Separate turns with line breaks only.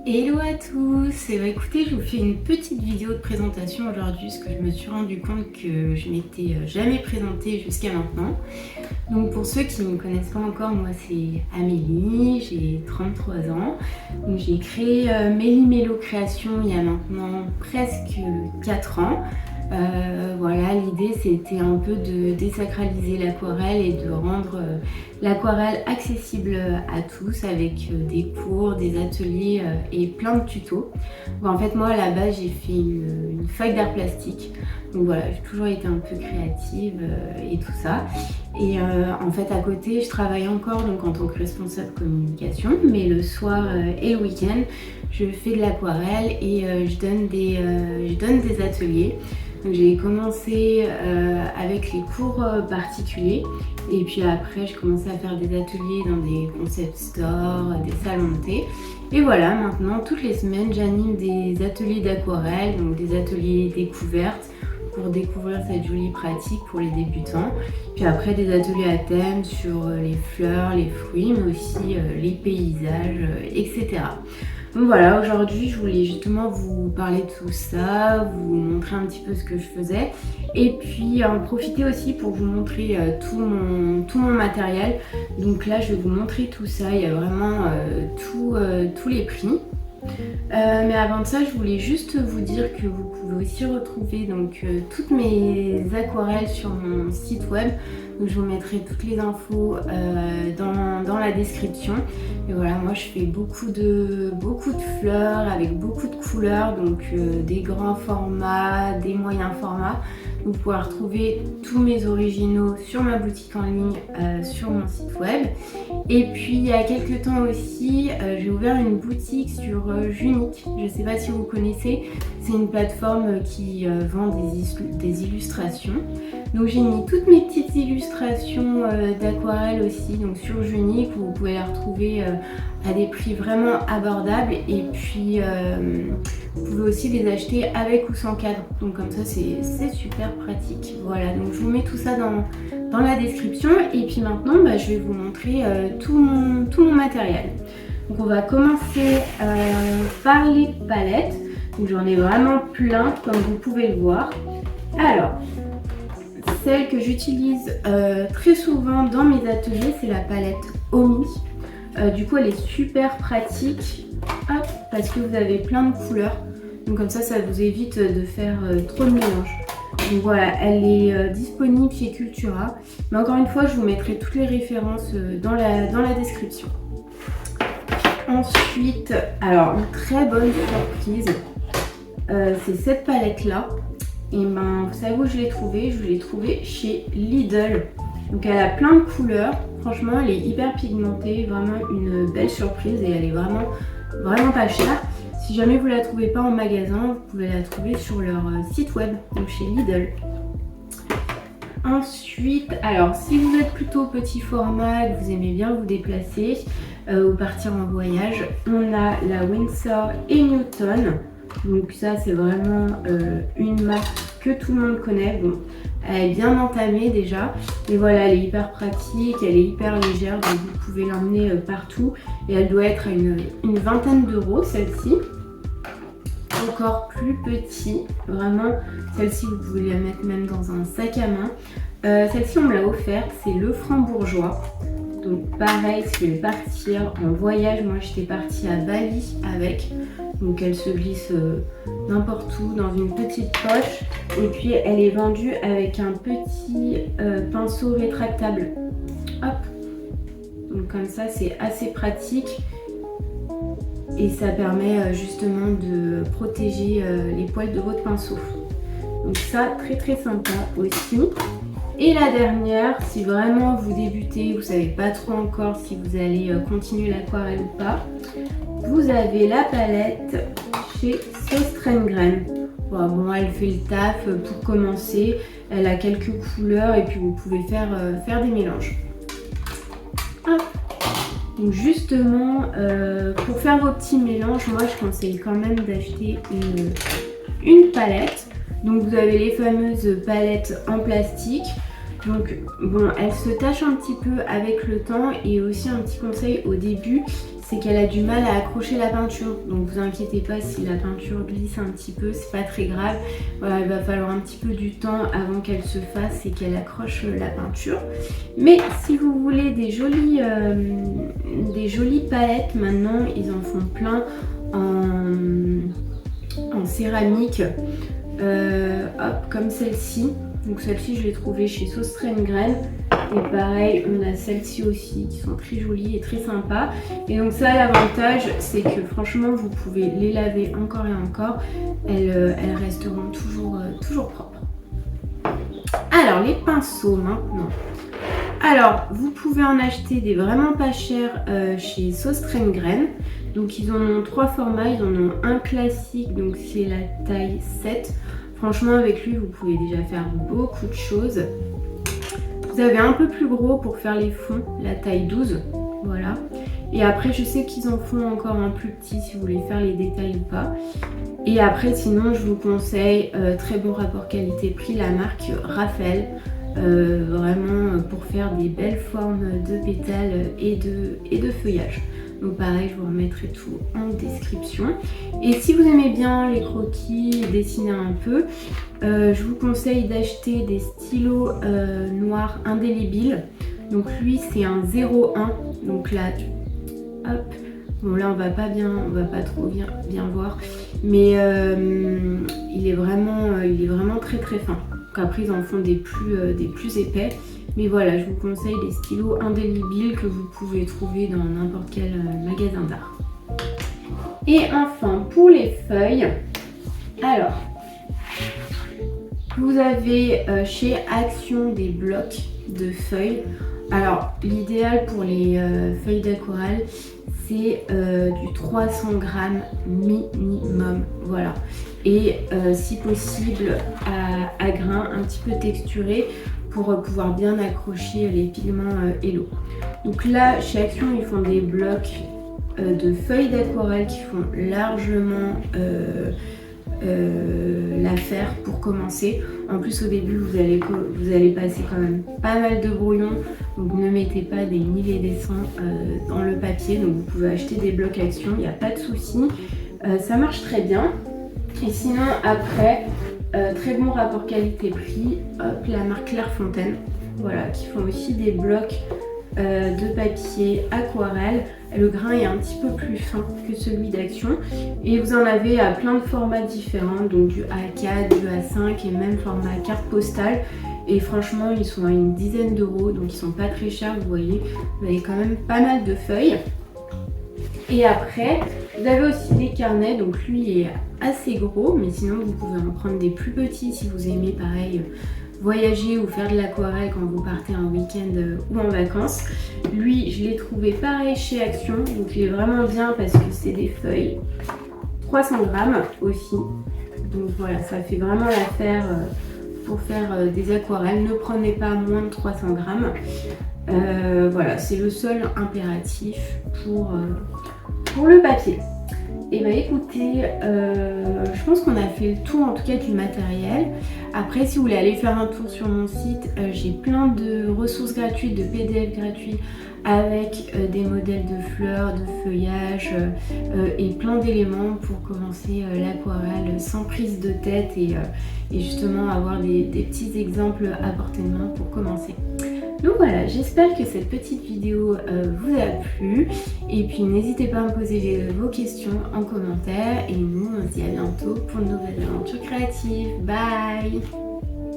Hello à tous. Écoutez, je vous fais une petite vidéo de présentation aujourd'hui parce que je me suis rendu compte que je m'étais jamais présentée jusqu'à maintenant. Donc pour ceux qui ne me connaissent pas encore, moi c'est Amélie, j'ai 33 ans. Donc j'ai créé Méli Mélo Création il y a maintenant presque 4 ans. Voilà, l'idée c'était un peu de désacraliser l'aquarelle et de rendre l'aquarelle accessible à tous avec des cours, des ateliers et plein de tutos. Donc, en fait moi à la base j'ai fait une fac d'art plastique, donc voilà, j'ai toujours été un peu créative et tout ça. Et en fait à côté je travaille encore donc en tant que responsable communication, mais le soir et le week-end je fais de l'aquarelle et je donne des ateliers. J'ai commencé avec les cours particuliers et puis après j'ai commencé à faire des ateliers dans des concept stores, des salons de thé. Et voilà, maintenant toutes les semaines j'anime des ateliers d'aquarelle, donc des ateliers découvertes pour découvrir cette jolie pratique pour les débutants. Puis après des ateliers à thème sur les fleurs, les fruits, mais aussi les paysages, etc. Donc voilà, aujourd'hui je voulais justement vous parler de tout ça, vous montrer un petit peu ce que je faisais et puis en profiter aussi pour vous montrer tout mon matériel. Donc là je vais vous montrer tout ça, il y a vraiment tous les prix. Mais avant de ça, je voulais juste vous dire que vous pouvez aussi retrouver donc toutes mes aquarelles sur mon site web. Donc je vous mettrai toutes les infos dans la description. Et voilà, moi je fais beaucoup de fleurs avec beaucoup de couleurs, donc des grands formats, des moyens formats. Vous pouvez retrouver tous mes originaux sur ma boutique en ligne, sur mon site web. Et puis il y a quelques temps aussi, j'ai ouvert une boutique sur Junique. Je ne sais pas si vous connaissez, c'est une plateforme qui vend des illustrations. Donc j'ai mis toutes mes petites illustrations d'aquarelle aussi donc sur Junique, où vous pouvez les retrouver à des prix vraiment abordables. Et puis vous pouvez aussi les acheter avec ou sans cadre. Donc comme ça c'est super pratique. Voilà, donc je vous mets tout ça dans la description. Et puis maintenant je vais vous montrer tout mon matériel. Donc on va commencer par les palettes. Donc j'en ai vraiment plein comme vous pouvez le voir. Alors, celle que j'utilise très souvent dans mes ateliers, c'est la palette Omi. Du coup elle est super pratique. Hop, parce que vous avez plein de couleurs. Donc comme ça vous évite de faire trop de mélange. Donc voilà, elle est disponible chez Cultura. Mais encore une fois, je vous mettrai toutes les références dans la description. Ensuite, alors une très bonne surprise, c'est cette palette là. Et vous savez où je l'ai trouvée? Je l'ai trouvée chez Lidl. Donc elle a plein de couleurs. Franchement, elle est hyper pigmentée, vraiment une belle surprise et elle est vraiment pas chère. Si jamais vous la trouvez pas en magasin, vous pouvez la trouver sur leur site web, donc chez Lidl. Ensuite, alors si vous êtes plutôt petit format, que vous aimez bien vous déplacer ou partir en voyage, on a la Winsor & Newton. Donc ça c'est vraiment une marque que tout le monde connaît. Bon, elle est bien entamée déjà, mais voilà, elle est hyper pratique, elle est hyper légère, donc vous pouvez l'emmener partout. Et elle doit être à une vingtaine d'euros celle-ci. Encore plus petit, vraiment, celle-ci vous pouvez la mettre même dans un sac à main. Celle-ci on me l'a offerte, c'est le Franc-Bourgeois. Donc pareil, si je vais partir en voyage, moi j'étais partie à Bali avec. Donc elle se glisse n'importe où dans une petite poche. Et puis elle est vendue avec un petit pinceau rétractable. Hop. Donc comme ça c'est assez pratique. Et ça permet justement de protéger les poils de votre pinceau. Donc ça, très sympa aussi. Et la dernière, si vraiment vous débutez, vous ne savez pas trop encore si vous allez continuer l'aquarelle ou pas, vous avez la palette chez Sauce Trengren. Bon, elle fait le taf pour commencer. Elle a quelques couleurs et puis vous pouvez faire des mélanges. Hop. Donc justement, pour faire vos petits mélanges, moi je conseille quand même d'acheter une palette. Donc vous avez les fameuses palettes en plastique. Donc bon, elle se tache un petit peu avec le temps, et aussi un petit conseil au début, c'est qu'elle a du mal à accrocher la peinture. Donc vous inquiétez pas si la peinture glisse un petit peu, c'est pas très grave. Voilà, il va falloir un petit peu du temps avant qu'elle se fasse et qu'elle accroche la peinture. Mais si vous voulez des jolies palettes, maintenant ils en font plein en céramique, hop, comme celle-ci. Donc celle-ci je l'ai trouvée chez Sauce Graine. Et pareil, on a celles-ci aussi qui sont très jolies et très sympas. Et donc ça, l'avantage, c'est que franchement, vous pouvez les laver encore et encore. Elles resteront toujours propres. Alors, les pinceaux maintenant. Alors, vous pouvez en acheter des vraiment pas chers chez Sauce Graine. Donc ils en ont 3 formats. Ils en ont un classique, donc c'est la taille 7. Franchement, avec lui, vous pouvez déjà faire beaucoup de choses. Vous avez un peu plus gros pour faire les fonds, la taille 12, voilà. Et après, je sais qu'ils en font encore un plus petit si vous voulez faire les détails ou pas. Et après, sinon, je vous conseille très bon rapport qualité-prix, la marque Raphaël. Vraiment pour faire des belles formes de pétales et de feuillage. Donc pareil, je vous remettrai tout en description. Et si vous aimez bien les croquis, dessiner un peu, je vous conseille d'acheter des stylos noirs indélébiles. Donc lui c'est un 01. Donc là, hop. Bon là on va pas trop bien voir. Mais il est vraiment très très fin. Donc après ils en font des plus épais. Mais voilà, je vous conseille les stylos indélébiles que vous pouvez trouver dans n'importe quel magasin d'art. Et enfin, pour les feuilles, alors, vous avez chez Action des blocs de feuilles. Alors, l'idéal pour les feuilles d'aquarelle, c'est du 300 grammes minimum, voilà. Et si possible, à grains un petit peu texturés, pour pouvoir bien accrocher les pigments et l'eau. Donc là, chez Action, ils font des blocs de feuilles d'aquarelle qui font largement l'affaire pour commencer. En plus, au début, vous allez passer quand même pas mal de brouillons, donc ne mettez pas des milliers des cents dans le papier. Donc vous pouvez acheter des blocs Action, il n'y a pas de souci. Ça marche très bien. Et sinon, après, très bon rapport qualité-prix, hop, la marque Clairefontaine, voilà, qui font aussi des blocs de papier aquarelle. Le grain est un petit peu plus fin que celui d'Action et vous en avez à plein de formats différents, donc du A4, du A5 et même format carte postale. Et franchement, ils sont à une dizaine d'euros, donc ils sont pas très chers, vous voyez. Vous avez quand même pas mal de feuilles. Et après, vous avez aussi des carnets, donc lui est assez gros, mais sinon vous pouvez en prendre des plus petits si vous aimez pareil voyager ou faire de l'aquarelle quand vous partez en week-end ou en vacances. Lui, je l'ai trouvé pareil chez Action, donc il est vraiment bien parce que c'est des feuilles 300 grammes aussi. Donc voilà, ça fait vraiment l'affaire pour faire des aquarelles. Ne prenez pas moins de 300 grammes. Voilà, c'est le seul impératif pour le papier. Et bah écoutez, je pense qu'on a fait le tour en tout cas du matériel. Après, si vous voulez aller faire un tour sur mon site, j'ai plein de ressources gratuites, de PDF gratuits avec des modèles de fleurs, de feuillage et plein d'éléments pour commencer l'aquarelle sans prise de tête et justement avoir des petits exemples à portée de main pour commencer. Donc voilà, j'espère que cette petite vidéo vous a plu et puis n'hésitez pas à me poser vos questions en commentaire et nous on se dit à bientôt pour de nouvelles aventures créatives. Bye!